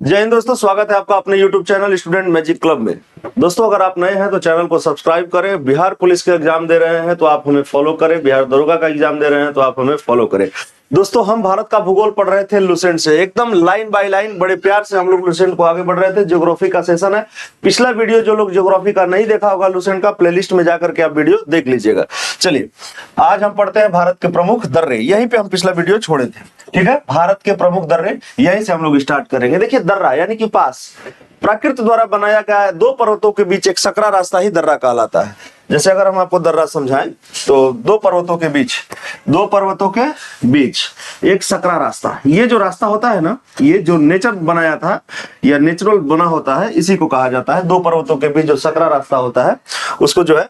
जय हिंद दोस्तों, स्वागत है आपका अपने YouTube channel student magic club में। दोस्तों, अगर आप नए हैं तो चैनल को सब्सक्राइब करें। बिहार पुलिस के एग्जाम दे रहे हैं तो आप हमें फॉलो करें। बिहार दरोगा का एग्जाम दे रहे हैं तो आप हमें फॉलो करें। दोस्तों, हम भारत का भूगोल पढ़ रहे थे लुसेंट से, एकदम लाइन बाय लाइन बड़े प्यार से हम लोग लुसेंट को आगे बढ़ रहे थे। ज्योग्राफी का सेशन है। पिछला वीडियो जो लोग ज्योग्राफी का नहीं देखा होगा लुसेंट का, प्लेलिस्ट में जाकर के आप वीडियो देख लीजिएगा। चलिए, आज हम पढ़ते हैं भारत के प्रमुख दर्रे। यहीं पे हम पिछला वीडियो छोड़े थे, ठीक है। भारत के प्रमुख दर्रे, यहीं से हम लोग स्टार्ट करेंगे। देखिए, दर्रा यानी कि पास, प्रकृति द्वारा बनाया गया है। दो पर्वतों के बीच एक सकरा रास्ता ही दर्रा कहलाता है। जैसे अगर हम आपको दर्रा समझाएं तो दो पर्वतों के बीच एक सकरा रास्ता, ये जो रास्ता होता है ना, ये जो नेचर बनाया था या नेचुरल बना होता है, इसी को कहा जाता है। दो पर्वतों के बीच जो सकरा रास्ता होता है उसको जो है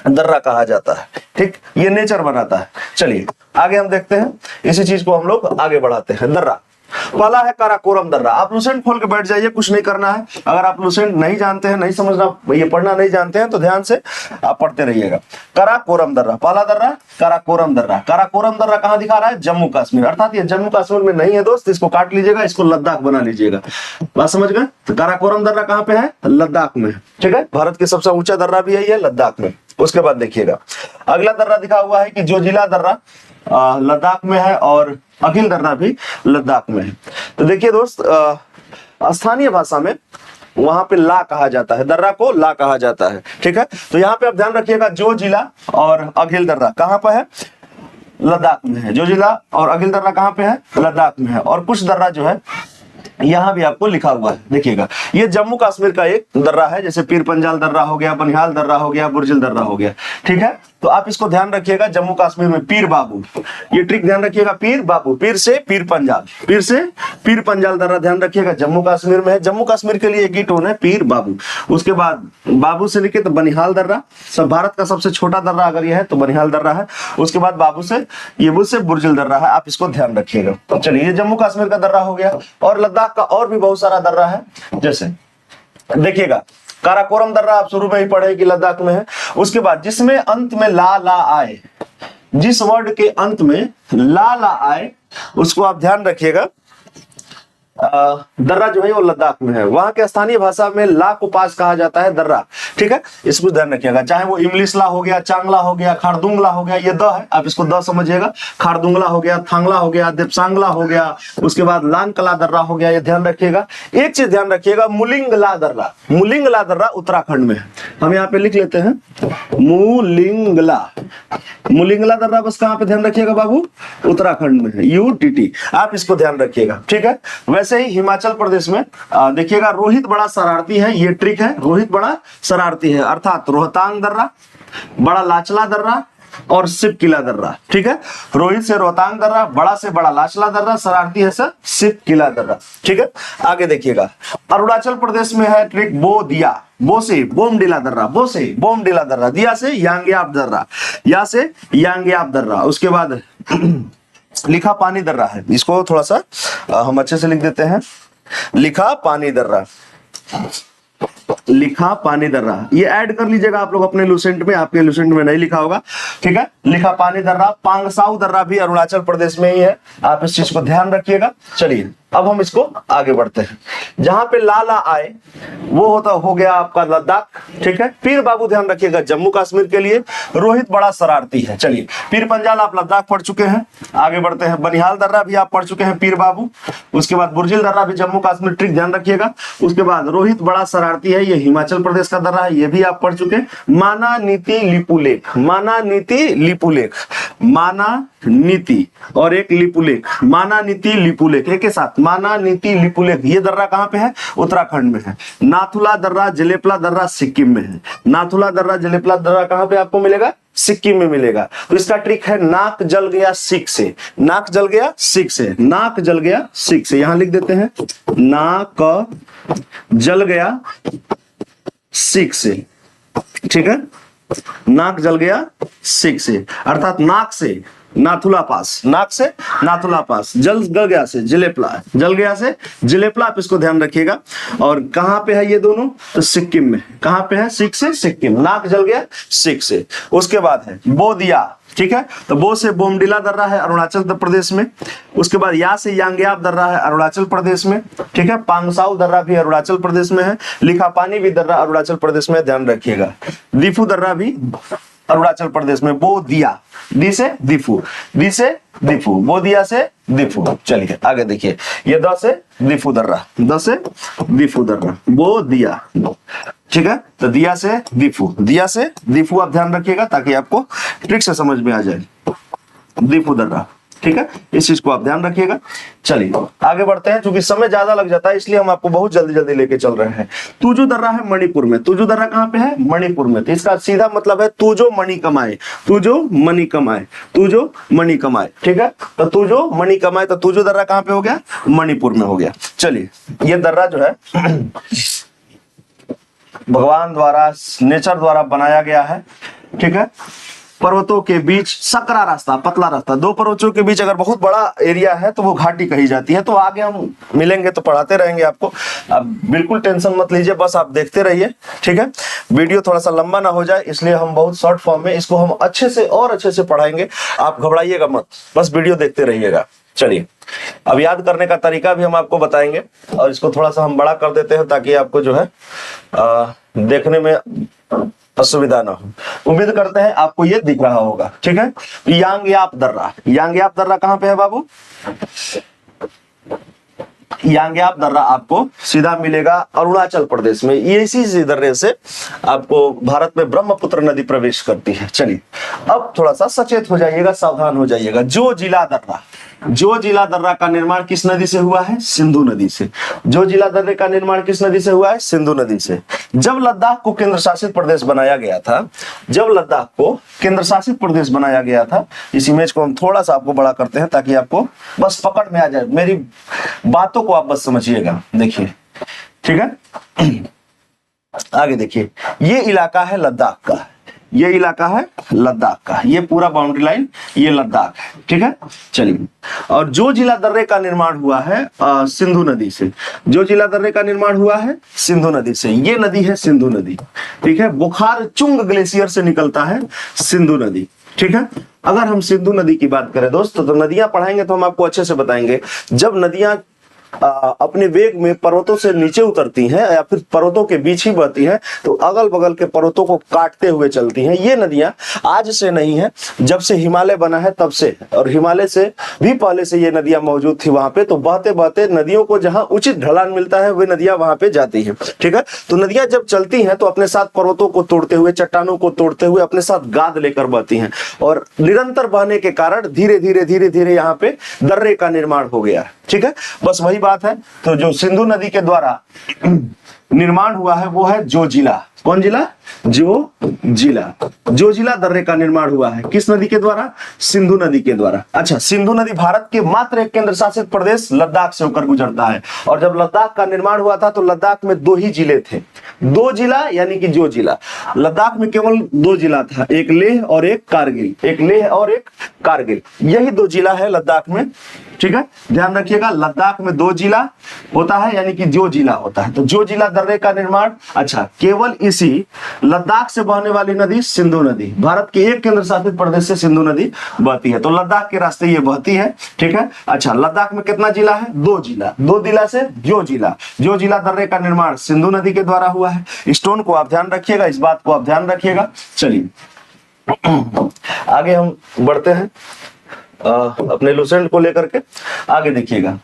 दर्रा कहा जाता है, ठीक। ये नेचर बनाता है। चलिए आगे हम देखते हैं, इसी चीज को हम लोग आगे बढ़ाते हैं। दर्रा पहला है काराकोरम दर्रा। आप लुसेंट खोल के बैठ जाइए, कुछ नहीं करना है। अगर आप लुसेंट नहीं जानते हैं, नहीं समझना, ये पढ़ना नहीं जानते हैं तो ध्यान से आप पढ़ते रहिएगा। काराकोरम दर्रा, पहला दर्रा काराकोरम दर्रा। काराकोरम दर्रा कहां दिखा रहा है? जम्मू कश्मीर। अर्थात ये जम्मू कश्मीर में नहीं है दोस्त, इसको काट लीजिएगा, इसको लद्दाख बना लीजिएगा। बात समझ गए? तो काराकोरम दर्रा कहां पे है? लद्दाख में, ठीक है। भारत के सबसे ऊंचा दर्रा भी यही है, लद्दाख में। उसके बाद देखिएगा, अगला दर्रा दिखा हुआ है कि जोजिला दर्रा लद्दाख में है और अगिल दर्रा भी लद्दाख में है। तो देखिए दोस्त, स्थानीय भाषा में वहां पे ला कहा जाता है, दर्रा को ला कहा जाता है, ठीक है। तो यहाँ पे आप ध्यान रखिएगा, जो जिला और अगिल दर्रा कहाँ पर है? लद्दाख में है। जो जिला और अगिल दर्रा कहाँ पे है? लद्दाख में है। और कुछ दर्रा जो है यहाँ भी आपको लिखा हुआ है, देखिएगा। ये जम्मू कश्मीर का एक दर्रा है, जैसे पीर पंजाल दर्रा हो गया, बनिहाल दर्रा हो गया, बुर्जिल दर्रा हो गया, ठीक है। तो आप इसको ध्यान रखिएगा, जम्मू कश्मीर में पीर बाबू, ये ट्रिक ध्यान रखिएगा। पीर बाबू, पीर से पीर पंजाल, पीर से पीर पंजाल दर्रा ध्यान रखिएगा, जम्मू कश्मीर में है। जम्मू कश्मीर के लिए एक ही टोन है, पीर बाबू। उसके बाद बाबू से लिखे तो बनिहाल दर्रा, सब भारत का सबसे छोटा दर्रा अगर ये है तो बनिहाल दर्रा है। उसके बाद बाबू से ये मुझसे बुर्जिल दर्रा है, आप इसको ध्यान रखिएगा। तो चलिए, ये जम्मू कश्मीर का दर्रा हो गया। और लद्दाख का और भी बहुत सारा दर्रा है, जैसे देखिएगा काराकोरम दर्रा आप शुरू में ही पढ़े कि लद्दाख में है। उसके बाद जिसमें अंत में ला ला आए, जिस वर्ड के अंत में ला ला आए उसको आप ध्यान रखिएगा। दर्रा जो है वो लद्दाख में है। वहां के स्थानीय भाषा में ला को पास कहा जाता है, दर्रा, ठीक है। इसको ध्यान रखिएगा, चाहे वो इमलिशला हो गया, चांगला हो गया, खारदुंगला हो गया, ये द है, आप इसको द समझिएगा। खारदुंगला हो गया, थांगला हो गया, देपसांगला हो गया, उसके बाद लानकला दर्रा हो गया, ये ध्यान रखिएगा। एक चीज ध्यान रखिएगा, मुलिंगला दर्रा, मुलिंगला दर्रा उत्तराखंड में है। हम यहाँ पे लिख लेते हैं मुलिंगला, मुलिंगला दर्रा बस कहाँ पे ध्यान रखिएगा बाबू? उत्तराखंड में है, UTT, आप इसको ध्यान रखिएगा, ठीक है। वैसे ही हिमाचल प्रदेश में देखिएगा, रोहित बड़ा शरारती है, ये ट्रिक है, रोहित बड़ा शरारती है, अर्थात रोहतांग दर्रा, बड़ा लाचला दर्रा और सिप किला दर्रा, ठीक है। रोहित से रोहतांग दर्रा, बड़ा से बड़ा लाचला दर्रा, शरारती है सर सिप किला दर्रा, ठीक है। आगे देखिएगा, अरुणाचल प्रदेश में है ट्रिक बो दिया, बो से बोमडिला दर्रा, बो से बोमडिला दर्रा, दिया से यांग्याप दर्रा, या से यांग्याप दर्रा। उसके बाद लिखा पानी दर्रा है, इसको थोड़ा सा हम अच्छे से लिख देते हैं, लिखा पानी दर्रा, लिखा पानी दर्रा, ये ऐड कर लीजिएगा आप लोग अपने लुसेंट में, आपके लुसेंट में नहीं लिखा होगा, ठीक है। लिखा पानी दर्रा, पांगसाऊ दर्रा भी अरुणाचल प्रदेश में ही है, आप इस चीज को ध्यान रखिएगा। चलिए अब हम इसको आगे बढ़ते हैं। जहां पे लाला आए वो होता हो गया आपका लद्दाख, ठीक है। पीर बाबू ध्यान रखिएगा, जम्मू कश्मीर के लिए। रोहित बड़ा शरारती है, चलिए। पीर पंजाल आप लद्दाख पढ़ चुके हैं, आगे बढ़ते हैं। बनिहाल दर्रा भी आप पढ़ चुके हैं, पीर बाबू। उसके बाद बुर्जिल दर्रा भी जम्मू कश्मीर, ट्रिक ध्यान रखिएगा। उसके बाद रोहित बड़ा शरारती है, ये हिमाचल प्रदेश का दर्रा है, ये भी आप पढ़ चुके हैं। माना नीति लिपुलेख, माना नीति लिपुलेख, माना नीति और एक लिपुलेख, माना नीति लिपुलेख एक के साथ, माना नीति लिपुलेख। ये दर्रा कहां पे है? उत्तराखंड में है। नाथुला दर्रा, जलेपला दर्रा सिक्किम में है। नाथुला दर्रा, जलेपला दर्रा कहां पे आपको मिलेगा? सिक्किम में मिलेगा। तो इसका ट्रिक है नाक जल गया सीख से, नाक जल गया सीख से, नाक जल गया सीख से, यहां लिख देते हैं नाक जल गया सीख से, ठीक है। नाक जल गया सीख से अर्थात नाक से नाथुला पास, नाक से नाथुला पास, जल गया से जलेपला, जल गया से जलेपला, आप इसको ध्यान रखिएगा। और कहां पे है ये दोनों? तो सिक्किम में। कहां पे है? सीख से सिक्किम, नाक जल गया सीख से। उसके बाद है बोदिया, ठीक है। तो बो से बोमडिला दर्रा है अरुणाचल प्रदेश में। उसके बाद या से यांग्याप दर्रा है अरुणाचल प्रदेश में, ठीक है। पांगसाउ दर्रा भी अरुणाचल प्रदेश में है। लिखापानी भी दर्रा अरुणाचल प्रदेश में, ध्यान रखिएगा। दीफू दर्रा भी अरुणाचल प्रदेश में। बो दिया, दी से दीफू, दी से दीफू, बो दिया से दीफू। चलिए आगे देखिए, ये द से दीफू दर्रा, द से दीफू दर्रा, बो दिया, ठीक है। तो दिया से दीफू, दिया से दीफू आप ध्यान रखिएगा ताकि आपको ट्रिक से समझ में आ जाए। दीफू दर्रा, ठीक है, इस चीज को आप ध्यान रखिएगा। चलिए आगे बढ़ते हैं, क्योंकि समय ज्यादा लग जाता है इसलिए हम आपको बहुत जल्दी जल्दी लेके चल रहे हैं। तुजू दर्रा है मणिपुर में। तुजू दर्रा कहाँ पे है? मणिपुर में। तो इसका सीधा मतलब है तू जो मणि कमाए, तू जो मणि कमाए, तू जो मणि कमाए, ठीक है। तो तू जो मणि कमाए, तो तुजू दर्रा कहाँ पे हो गया? मणिपुर में हो गया। चलिए ये दर्रा जो है भगवान द्वारा, नेचर द्वारा बनाया गया है, ठीक है। पर्वतों के बीच सकरा रास्ता, पतला रास्ता, दो पर्वतों के बीच अगर बहुत बड़ा एरिया है तो वो घाटी कही जाती है। तो आगे हम मिलेंगे तो पढ़ाते रहेंगे आपको, आप बिल्कुल टेंशन मत लीजिए, बस आप देखते रहिए, ठीक है। वीडियो थोड़ा सा लंबा ना हो जाए इसलिए हम बहुत शॉर्ट फॉर्म में इसको हम अच्छे से और अच्छे से पढ़ाएंगे, आप घबराइएगा मत, बस वीडियो देखते रहिएगा। चलिए अब याद करने का तरीका भी हम आपको बताएंगे और इसको थोड़ा सा हम बड़ा कर देते हैं ताकि आपको जो है देखने में असुविधा ना हो। उम्मीद करते हैं आपको ये दिख रहा होगा, ठीक है। यांग्याप दर्रा, यांग्याप दर्रा कहाँ पे है बाबू? यांग्याप दर्रा आपको सीधा मिलेगा अरुणाचल प्रदेश में। ये इसी दर्रे से आपको भारत में ब्रह्मपुत्र नदी प्रवेश करती है। चलिए अब थोड़ा सा सचेत हो जाइएगा, सावधान हो जाइएगा। जोजिला दर्रा, जोजिला दर्रा का निर्माण किस नदी से हुआ है? सिंधु नदी से। जोजिला दर्रे का निर्माण किस नदी से हुआ है? सिंधु नदी से। जब लद्दाख को केंद्र शासित प्रदेश बनाया गया था, जब लद्दाख को केंद्र शासित प्रदेश बनाया गया था, इस इमेज को हम थोड़ा सा आपको बड़ा करते हैं ताकि आपको बस पकड़ में आ जाए, मेरी बातों को आप बस समझिएगा। देखिए ठीक है, आगे देखिए, ये इलाका है लद्दाख का, ये इलाका है लद्दाख का, ये पूरा बाउंड्री लाइन ये लद्दाख है, ठीक है। चलिए, और जोजिला दर्रे का निर्माण हुआ है सिंधु नदी से। जोजिला दर्रे का निर्माण हुआ है सिंधु नदी से। ये नदी है सिंधु नदी, ठीक है। बुखार चुंग ग्लेशियर से निकलता है सिंधु नदी, ठीक है। अगर हम सिंधु नदी की बात करें दोस्त, तो नदियां पढ़ाएंगे तो हम आपको अच्छे से बताएंगे। जब नदियां अपने वेग में पर्वतों से नीचे उतरती हैं या फिर पर्वतों के बीच ही बहती हैं, तो अगल बगल के पर्वतों को काटते हुए चलती हैं। ये नदियां आज से नहीं है, जब से हिमालय बना है तब से, और हिमालय से भी पहले से ये नदियां मौजूद थी वहां पे। तो बहते बहते नदियों को जहां उचित ढलान मिलता है वे नदियां वहां पे जाती है, ठीक है। तो नदियां जब चलती हैं तो अपने साथ पर्वतों को तोड़ते हुए, चट्टानों को तोड़ते हुए अपने साथ गाद लेकर बहती हैं, और निरंतर बहने के कारण धीरे धीरे धीरे धीरे यहाँ पे दर्रे का निर्माण हो गया, ठीक है। बस वही बात है। तो जो सिंधु नदी के द्वारा निर्माण हुआ है वो है जोजिला। कौन जिला? जोजिला। जोजिला दर्रे का निर्माण हुआ है किस नदी के द्वारा? सिंधु नदी के द्वारा। अच्छा, सिंधु नदी भारत के मात्र एक केंद्र शासित प्रदेश लद्दाख से होकर गुजरता है। और जब लद्दाख का निर्माण हुआ था तो लद्दाख में 2 ही जिले थे, 2 जिला, यानी कि जोजिला। लद्दाख में केवल 2 जिला था, एक लेह और एक कारगिल, एक लेह और एक कारगिल, यही 2 जिला है लद्दाख में, ठीक है। ध्यान रखिएगा, लद्दाख में 2 जिला होता है, यानी कि जो जिला होता है। तो जो जिला दर्रे का निर्माण, अच्छा, केवल इसी लद्दाख से बहने वाली नदी सिंधु नदी, भारत के एक केंद्र शासित प्रदेश से सिंधु नदी बहती है, तो लद्दाख के रास्ते ये बहती है, ठीक है। अच्छा, लद्दाख में कितना जिला है? 2 जिला, 2 जिला से जो जिला दर्रे का निर्माण सिंधु नदी के द्वारा हुआ है। स्टोन को आप ध्यान रखिएगा, इस बात को आप ध्यान रखिएगा। चलिए आगे हम बढ़ते हैं अपने लुसेंट को लेकर के। आगे देखिएगा,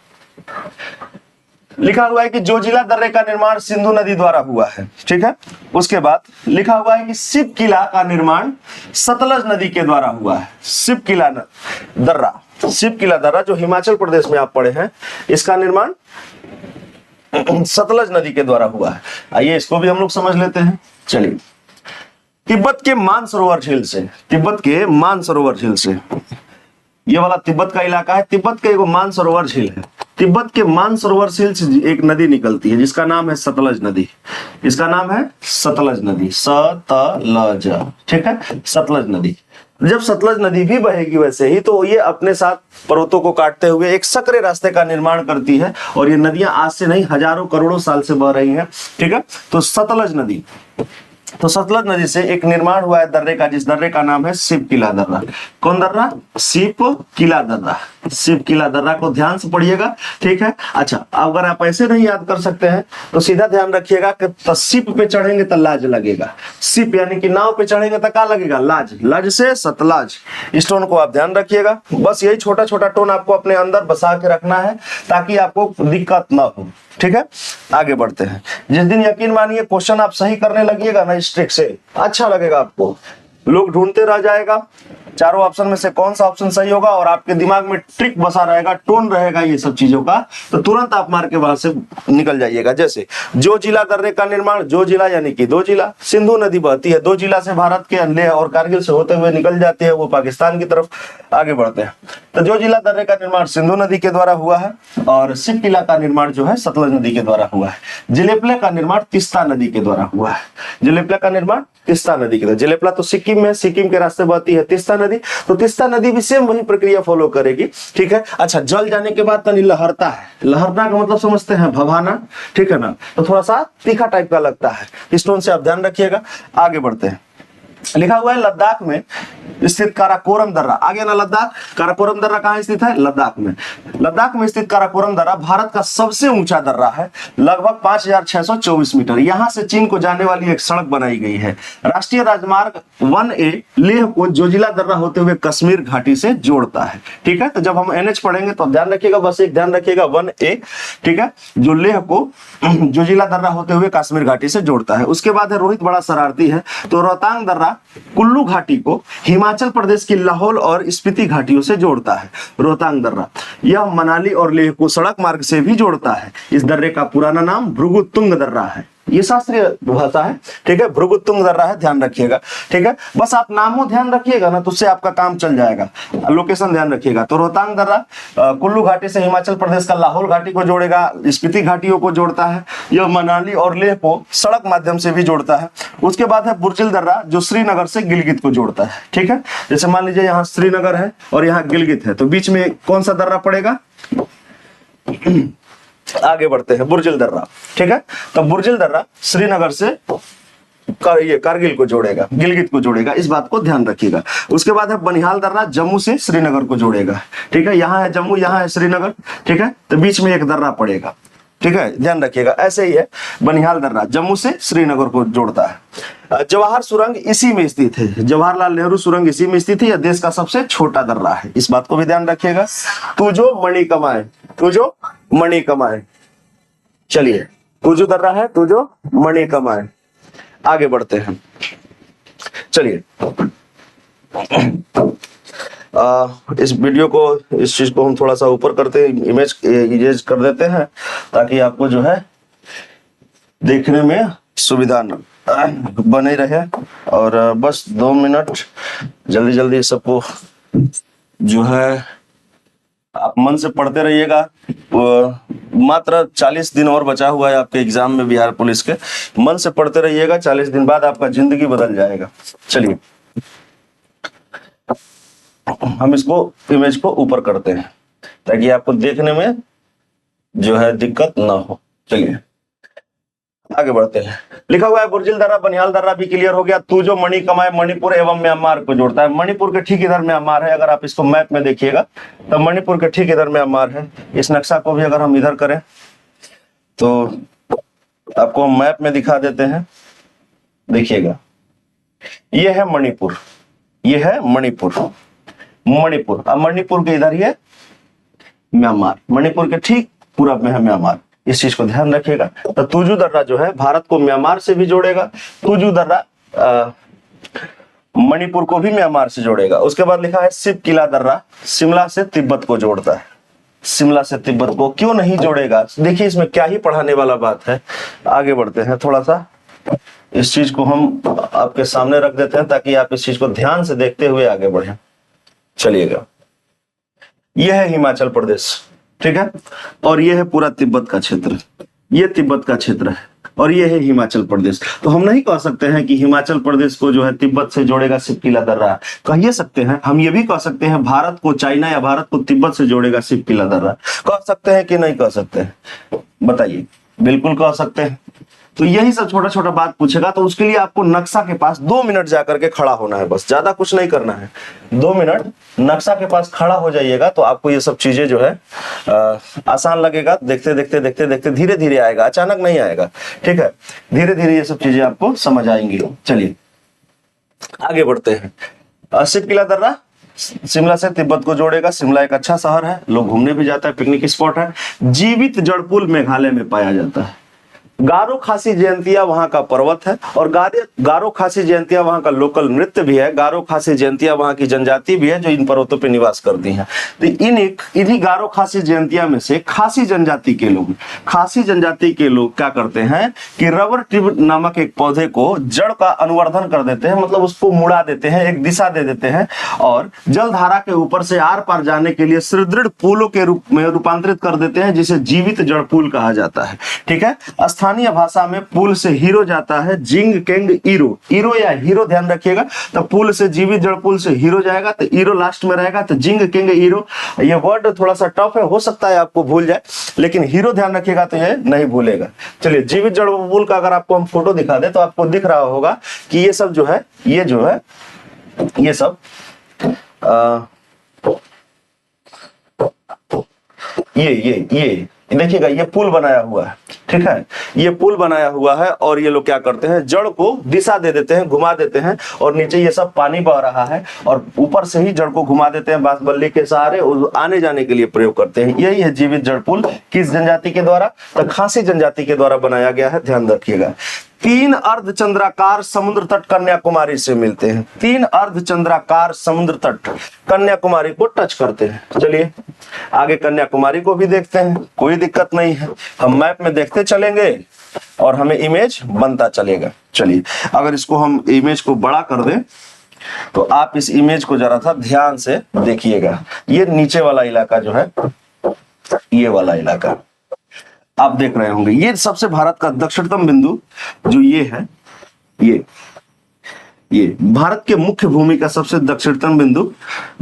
लिखा हुआ है कि जोजिला दर्रे का निर्माण सिंधु नदी द्वारा हुआ है, ठीक है। उसके बाद लिखा हुआ है कि शिव किला का निर्माण सतलज नदी के द्वारा हुआ है। शिव किला दर्रा जो हिमाचल प्रदेश में आप पढ़े हैं, इसका निर्माण सतलज नदी के द्वारा हुआ है। आइए इसको भी हम लोग समझ लेते हैं। चलिए, तिब्बत के मानसरोवर झील से, तिब्बत के मानसरोवर झील से, ये वाला तिब्बत का इलाका है, तिब्बत का एक मानसरोवर झील है। तिब्बत के मानसरोवर झील से एक नदी निकलती है जिसका नाम है सतलज नदी। इसका नाम है सतलज नदी, सतलज, ठीक है, सतलज नदी। जब सतलज नदी भी बहेगी वैसे ही, तो ये अपने साथ पर्वतों को काटते हुए एक सकरे रास्ते का निर्माण करती है, और ये नदियां आज से नहीं हजारों करोड़ों साल से बह रही हैं, ठीक है। तो सतलज नदी तो सतलज नदी से एक निर्माण हुआ है दर्रे का, जिस दर्रे का नाम है शिव किला दर्रा। कौन दर्रा? शिव किला दर्रा। शिव किला दर्रा को ध्यान से पढ़िएगा, ठीक है। अच्छा, अगर आप ऐसे नहीं याद कर सकते हैं तो सीधा ध्यान रखिएगा कि शिप पे चढ़ेंगे तो लाज लगेगा। शिप यानी कि नाव पे चढ़ेंगे तो क्या लगेगा? लाज। लज से सतलज, इस टोन को आप ध्यान रखिएगा। बस यही छोटा छोटा टोन आपको अपने अंदर बसा के रखना है ताकि आपको दिक्कत ना हो, ठीक है। आगे बढ़ते हैं। जिस दिन यकीन मानिए क्वेश्चन आप सही करने लगिएगा ना इस ट्रिक से, अच्छा लगेगा आपको। लोग ढूंढते रह जाएगा चारों ऑप्शन में से कौन सा ऑप्शन सही होगा, और आपके दिमाग में ट्रिक बसा रहेगा, टोन रहेगा ये सब चीजों का, तो तुरंत आप मार के वहां से निकल जाइएगा। जैसे जो जिला दर्रे का निर्माण, जो जिला यानी कि 2 जिला, सिंधु नदी बहती है 2 जिला से भारत के लेह और कारगिल से होते हुए निकल जाती है वो पाकिस्तान की तरफ। आगे बढ़ते हैं। तो जो जिला दर्रे का निर्माण सिंधु नदी के द्वारा हुआ है, और शिव किला का निर्माण जो है सतलज नदी के द्वारा हुआ है। जिलेपला का निर्माण तीस्ता नदी के द्वारा हुआ है। जिलेपला का निर्माण तीस्ता नदी के द्वारा। जिलेपला तो सिक्किम में, सिक्किम के रास्ते बहती है तीस्ता नदी, तो तीस्ता नदी भी सेम वही प्रक्रिया फॉलो करेगी, ठीक है। अच्छा, जल जाने के बाद तनी लहरता है। लहरना का मतलब समझते हैं? भवाना, ठीक है ना। तो थोड़ा सा तीखा टाइप का लगता है, इस टोन से आप ध्यान रखिएगा। आगे बढ़ते हैं। लिखा हुआ है लद्दाख में स्थित काराकोरम दर्रा। आगे ना लद्दाख, काराकोरम दर्रा कहाँ स्थित है? लद्दाख में। लद्दाख में स्थित काराकोरम दर्रा भारत का सबसे ऊंचा दर्रा है, लगभग 5624 मीटर। यहां से चीन को जाने वाली एक सड़क बनाई गई है। राष्ट्रीय राजमार्ग 1A लेह को जोजिला दर्रा होते हुए कश्मीर घाटी से जोड़ता है, ठीक है। तो जब हम NH पढ़ेंगे तो ध्यान रखिएगा, बस एक ध्यान रखिएगा 1A, ठीक है, जो लेह को जोजिला दर्रा होते हुए कश्मीर घाटी से जोड़ता है। उसके बाद है रोहित बड़ा शरारती है, तो रोहतांग दर्रा कुल्लू घाटी को हिमाचल प्रदेश की लाहौल और स्पीति घाटियों से जोड़ता है। रोहतांग दर्रा यह मनाली और लेह को सड़क मार्ग से भी जोड़ता है। इस दर्रे का पुराना नाम भृगुतुंग दर्रा है। ये शास्त्रीय भाषा है, ठीक है। भृगुतुंग दर्रा है, ध्यान रखिएगा, ठीक है। बस आप नामों ध्यान रखिएगा ना, तो उससे आपका काम चल जाएगा। लोकेशन ध्यान रखिएगा। तो रोहतांग दर्रा कुल्लू घाटी से हिमाचल प्रदेश का लाहौल घाटी को जोड़ेगा, स्पीति घाटियों को जोड़ता है। यह मनाली और लेह को सड़क माध्यम से भी जोड़ता है। उसके बाद है बुर्जिल दर्रा, जो श्रीनगर से गिलगित को जोड़ता है, ठीक है। जैसे मान लीजिए यहाँ श्रीनगर है और यहाँ गिलगित है, तो बीच में कौन सा दर्रा पड़ेगा? आगे बढ़ते हैं। बुर्जिल दर्रा, ठीक है। तो बुर्जिल दर्रा श्रीनगर से ये कारगिल को जोड़ेगा, गिलगित को जोड़ेगा, इस बात को ध्यान रखिएगा। उसके बाद है बनिहाल दर्रा, जम्मू से श्रीनगर को जोड़ेगा, ठीक है। यहाँ है जम्मू, यहाँ है श्रीनगर, ठीक है। तो बीच में एक दर्रा पड़ेगा, ठीक है, ध्यान रखिएगा। ऐसे ही है बनिहाल दर्रा, जम्मू से श्रीनगर को जोड़ता है। जवाहर सुरंग इसी में स्थित है। जवाहरलाल नेहरू सुरंग इसी में स्थित है। यह देश का सबसे छोटा दर्रा है, इस बात को भी ध्यान रखिएगा। तू जो मणि कमाए, तू जो मणि कमाए, चलिए, तू जो दर्रा है, तू जो मणि कमाए। आगे बढ़ते हैं, चलिए। इस वीडियो को, इस चीज को हम थोड़ा सा ऊपर करते हैं, इमेज कर देते हैं, ताकि आपको जो है देखने में सुविधा बने रहे। और बस 2 मिनट जल्दी जल्दी सबको जो है आप मन से पढ़ते रहिएगा। मात्र 40 दिन और बचा हुआ है आपके एग्जाम में बिहार पुलिस के। मन से पढ़ते रहिएगा, 40 दिन बाद आपका जिंदगी बदल जाएगा। चलिए, हम इसको इमेज को ऊपर करते हैं ताकि आपको देखने में जो है दिक्कत ना हो। चलिए आगे बढ़ते हैं। लिखा हुआ है बुर्जिल दर्रा, बनिहाल दर्रा भी क्लियर हो गया। तू जो मणि कमाए मणिपुर एवं म्यांमार को जोड़ता है। मणिपुर के ठीक इधर म्यांमार है। अगर आप इसको मैप में देखिएगा तो मणिपुर के ठीक इधर म्यांमार है। इस नक्शा को भी अगर हम इधर करें तो आपको मैप में दिखा देते हैं, देखिएगा, ये है मणिपुर, ये है मणिपुर, मणिपुर। अब मणिपुर के इधर ही है म्यांमार, मणिपुर के ठीक पूरब में है म्यांमार। इस चीज को ध्यान रखिएगा। तो तुजू दर्रा जो है भारत को म्यांमार से भी जोड़ेगा, तुजू दर्रा मणिपुर को भी म्यांमार से जोड़ेगा। उसके बाद लिखा है शिव किला दर्रा शिमला से तिब्बत को जोड़ता है। शिमला से तिब्बत को क्यों नहीं जोड़ेगा? देखिए इसमें क्या ही पढ़ाने वाला बात है। आगे बढ़ते हैं, थोड़ा सा इस चीज को हम आपके सामने रख देते हैं ताकि आप इस चीज को ध्यान से देखते हुए आगे बढ़े। चलिएगा, यह है हिमाचल प्रदेश, ठीक है, और यह है पूरा तिब्बत का क्षेत्र, ये तिब्बत का क्षेत्र है, और ये है हिमाचल प्रदेश। तो हम नहीं कह सकते हैं कि हिमाचल प्रदेश को जो है तिब्बत से जोड़ेगा शिव किला दर्रा। कह सकते हैं, हम ये भी कह सकते हैं भारत को चाइना या भारत को तिब्बत से जोड़ेगा शिव किला दर्रा। कह सकते हैं कि नहीं कह सकते हैं? बताइए। बिल्कुल कह सकते हैं, तो यही सब छोटा छोटा बात पूछेगा। तो उसके लिए आपको नक्शा के पास 2 मिनट जाकर के खड़ा होना है, बस ज्यादा कुछ नहीं करना है। 2 मिनट नक्शा के पास खड़ा हो जाइएगा तो आपको ये सब चीजें जो है आसान लगेगा। देखते देखते देखते देखते धीरे धीरे आएगा, अचानक नहीं आएगा, ठीक है। धीरे धीरे ये सब चीजें आपको समझ आएंगी। चलिए आगे बढ़ते हैं। शिव किला दर्रा शिमला से तिब्बत को जोड़ेगा। शिमला एक अच्छा शहर है, लोग घूमने भी जाता है, पिकनिक स्पॉट है। जीवित जड़पुल मेघालय में पाया जाता है। गारो खासी जयंतिया वहां का पर्वत है और गारो खासी जयंतिया वहां का लोकल नृत्य भी है। गारो खासी जयंतिया वहां की जनजाति भी है जो इन पर्वतों पे निवास करती हैं। तो इन्हीं गारो खासी जयंतिया में से खासी जनजाति के लोग क्या करते हैं कि रबर ट्यूब नामक एक पौधे को जड़ का अनुवर्धन कर देते हैं, मतलब उसको मुड़ा देते हैं, एक दिशा दे देते हैं और जलधारा के ऊपर से आर पार जाने के लिए सुदृढ़ पुलों के रूप में रूपांतरित कर देते हैं, जिसे जीवित जड़ पुल कहा जाता है। ठीक है, स्थानीय भाषा में पुल से हीरो जाता है, जिंग केंग ईरो या हीरो ध्यान रखिएगा। तो पुल से जीवित जड़ पुल से हीरो जाएगा तो ईरो लास्ट में रहेगा, तो जिंग केंग ईरो। ये वर्ड थोड़ा सा टफ है, हो सकता है आपको भूल जाए, लेकिन हीरो ध्यान रखिएगा तो ये नहीं भूलेगा। चलिए जीवित जड़ पुल का अगर आपको हम फोटो दिखा दे तो आपको दिख रहा होगा कि ये सब जो है ये सब ये देखिएगा, ये पुल बनाया हुआ है। ठीक है, ये पुल बनाया हुआ है और ये लोग क्या करते हैं, जड़ को दिशा दे देते हैं, घुमा देते हैं और नीचे ये सब पानी बह रहा है और ऊपर से ही जड़ को घुमा देते हैं, बांस बल्ली के सहारे आने जाने के लिए प्रयोग करते हैं। यही है जीवित जड़ पुल। किस जनजाति के द्वारा? तो खासी जनजाति के द्वारा बनाया गया है, ध्यान रखिएगा। 3 अर्धचंद्राकार समुद्र तट कन्याकुमारी से मिलते हैं। 3 अर्धचंद्राकार समुद्र तट कन्याकुमारी को टच करते हैं। चलिए आगे कन्याकुमारी को भी देखते हैं, कोई दिक्कत नहीं है, हम मैप में देखते चलेंगे और हमें इमेज बनता चलेगा। चलिए अगर इसको हम इमेज को बड़ा कर दें तो आप इस इमेज को जरा सा ध्यान से देखिएगा। ये नीचे वाला इलाका जो है, ये वाला इलाका आप देख रहे होंगे, ये सबसे भारत का दक्षिणतम बिंदु जो ये है, ये भारत के मुख्य भूमि का सबसे दक्षिणतम बिंदु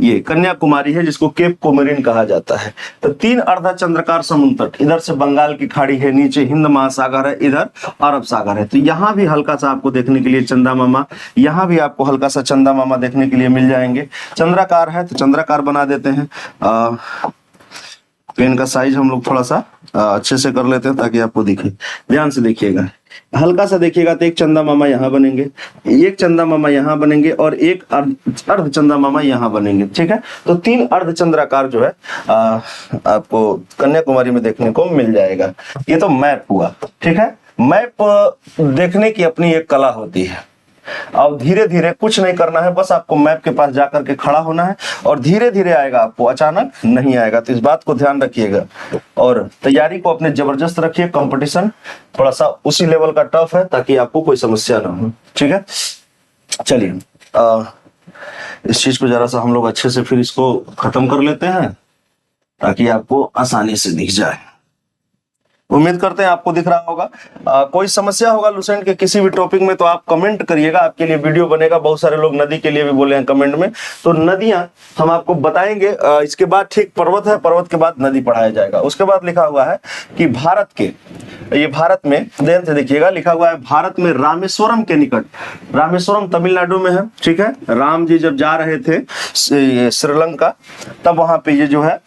ये कन्याकुमारी है, जिसको केप कोमोरिन कहा जाता है। तो 3 अर्धचंद्राकार समुद्र तट, इधर से बंगाल की खाड़ी है, नीचे हिंद महासागर है, इधर अरब सागर है। तो यहाँ भी हल्का सा आपको देखने के लिए चंदा मामा, यहाँ भी आपको हल्का सा चंदा मामा देखने के लिए मिल जाएंगे। चंद्राकार है तो चंद्राकार बना देते हैं। पेन का साइज हम लोग थोड़ा सा अच्छे से कर लेते हैं ताकि आपको दिखे। ध्यान से देखिएगा, हल्का सा देखिएगा तो एक चंदा मामा यहाँ बनेंगे, एक चंदा मामा यहाँ बनेंगे और एक अर्ध चंदा मामा यहाँ बनेंगे। ठीक है, तो 3 अर्धचंद्राकार जो है आपको कन्याकुमारी में देखने को मिल जाएगा। ये तो मैप हुआ। ठीक है, मैप देखने की अपनी एक कला होती है। अब धीरे धीरे कुछ नहीं करना है, बस आपको मैप के पास जाकर के खड़ा होना है और धीरे धीरे आएगा, आपको अचानक नहीं आएगा। तो इस बात को ध्यान रखिएगा और तैयारी को अपने जबरदस्त रखिए। कंपटीशन थोड़ा सा उसी लेवल का टफ है ताकि आपको कोई समस्या ना हो। ठीक है, चलिए इस चीज को जरा सा हम लोग अच्छे से फिर इसको खत्म कर लेते हैं ताकि आपको आसानी से दिख जाए। उम्मीद करते हैं आपको दिख रहा होगा। कोई समस्या होगा लुसेंट के किसी भी टॉपिक में तो आप कमेंट करिएगा, आपके लिए वीडियो बनेगा। बहुत सारे लोग नदी के लिए भी बोले हैं कमेंट में, तो नदियां हम आपको बताएंगे। इसके बाद ठीक पर्वत है, पर्वत के बाद नदी पढ़ाया जाएगा। उसके बाद लिखा हुआ है कि भारत में ध्यान से देखिएगा, लिखा हुआ है भारत में रामेश्वरम के निकट, रामेश्वरम तमिलनाडु में है। ठीक है, राम जी जब जा रहे थे श्रीलंका तब वहां पे ये जो है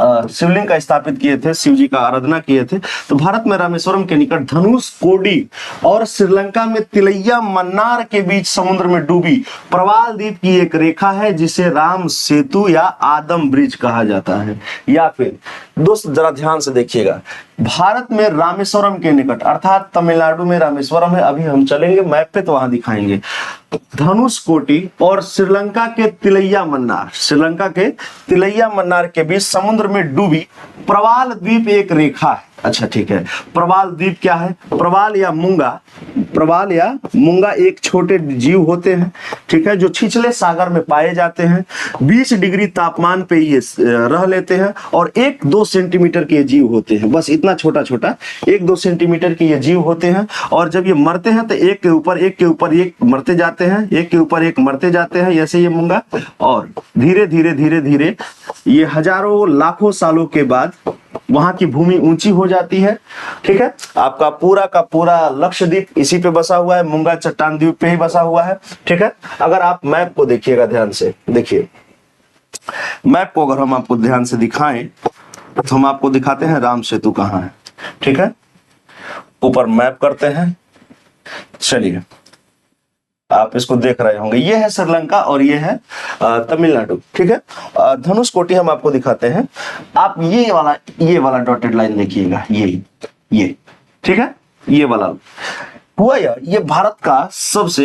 शिवलिंग का स्थापित किए थे, शिव जी का आराधना किए थे। तो भारत में रामेश्वरम के निकट धनुष कोडी और श्रीलंका में तिलैया मन्नार के बीच समुद्र में डूबी प्रवाल द्वीप की एक रेखा है जिसे राम सेतु या आदम ब्रिज कहा जाता है। या फिर दोस्त जरा ध्यान से देखिएगा, भारत में रामेश्वरम के निकट अर्थात तमिलनाडु में रामेश्वरम है, अभी हम चलेंगे मैप पे तो वहां दिखाएंगे। धनुष कोटी और श्रीलंका के तिलैया मन्नार के बीच समुद्र में डूबी प्रवाल द्वीप एक रेखा है। अच्छा ठीक है, प्रवाल द्वीप क्या है? प्रवाल या मूंगा एक छोटे जीव होते हैं। ठीक है, जो छिछले सागर में पाए जाते हैं, 20 डिग्री तापमान पे ये रह लेते हैं और 1-2 सेंटीमीटर के जीव होते हैं। बस इतना छोटा 1-2 सेंटीमीटर के ये जीव होते हैं और जब ये मरते हैं तो एक के ऊपर एक मरते जाते हैं, एक के ऊपर एक मरते जाते हैं, ऐसे ये मूंगा। और धीरे धीरे ये हजारों लाखों सालों के बाद वहां की भूमि ऊंची हो जाती है। ठीक है, आपका पूरा का पूरा लक्षद्वीप इसी पे बसा हुआ है, मूंगा चट्टान द्वीप पे ही बसा हुआ है। ठीक है, अगर आप मैप को देखिएगा ध्यान से, देखिए मैप को अगर हम आपको ध्यान से दिखाएं तो हम आपको दिखाते हैं राम सेतु कहाँ है। ठीक है, ऊपर मैप करते हैं, चलिए आप इसको देख रहे होंगे, ये है श्रीलंका और ये है तमिलनाडु। ठीक है, धनुषकोटी हम आपको दिखाते हैं, आप ये वाला डॉटेड लाइन देखिएगा, ये ठीक है, ये वाला हुआ ये भारत का सबसे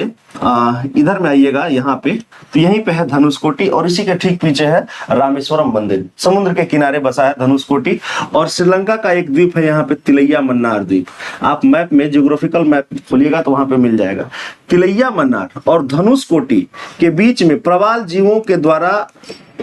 इधर में आइएगा यहाँ पे, तो यहीं पे है धनुषकोटी और इसी के ठीक पीछे है रामेश्वरम मंदिर, समुद्र के किनारे बसा है धनुषकोटी। और श्रीलंका का एक द्वीप है यहाँ पे तिलैया मन्नार द्वीप, आप मैप में जियोग्राफिकल मैप खोलिएगा तो वहां पे मिल जाएगा। तिलैया मन्नार और धनुषकोटी के बीच में प्रवाल जीवों के द्वारा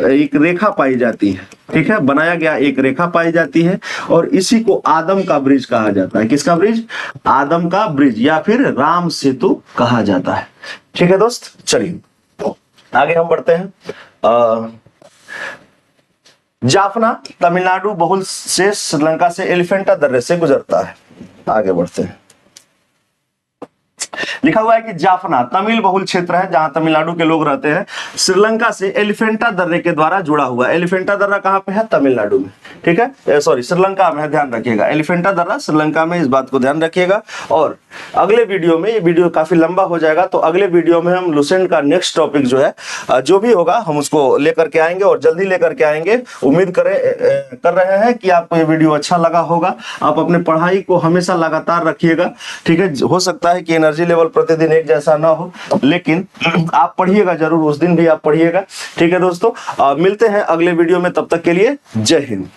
एक रेखा पाई जाती है। ठीक है, बनाया गया एक रेखा पाई जाती है और इसी को आदम का ब्रिज कहा जाता है। किसका ब्रिज? आदम का ब्रिज या फिर राम सेतु कहा जाता है। ठीक है दोस्त, चलिए आगे हम बढ़ते हैं। जाफना तमिलनाडु बहुल से श्रीलंका से एलिफेंटा दर्रे से गुजरता है। आगे बढ़ते हैं, लिखा हुआ है कि जाफना तमिल बहुल क्षेत्र है जहां तमिलनाडु के लोग रहते हैं, श्रीलंका से एलिफेंटा दर्रे के द्वारा जुड़ा हुआ है। एलिफेंटा दर्रा कहां पे है? तमिलनाडु में। ठीक है, सॉरी श्रीलंका में, ध्यान रखिएगा, एलिफेंटा दर्रा श्रीलंका में, इस बात को ध्यान रखिएगा। और अगले वीडियो में, ये वीडियो काफी लंबा हो जाएगा, तो अगले वीडियो में हम लुसेंट का नेक्स्ट टॉपिक जो है, जो भी होगा हम उसको लेकर के आएंगे और जल्दी लेकर के आएंगे। उम्मीद कर रहे हैं कि आपको ये वीडियो अच्छा लगा होगा। आप अपने पढ़ाई को हमेशा लगातार रखिएगा। ठीक है, हो सकता है कि एनर्जी लेवल प्रतिदिन एक जैसा ना हो, लेकिन आप पढ़िएगा जरूर, उस दिन भी आप पढ़िएगा। ठीक है दोस्तों, मिलते हैं अगले वीडियो में, तब तक के लिए जय हिंद।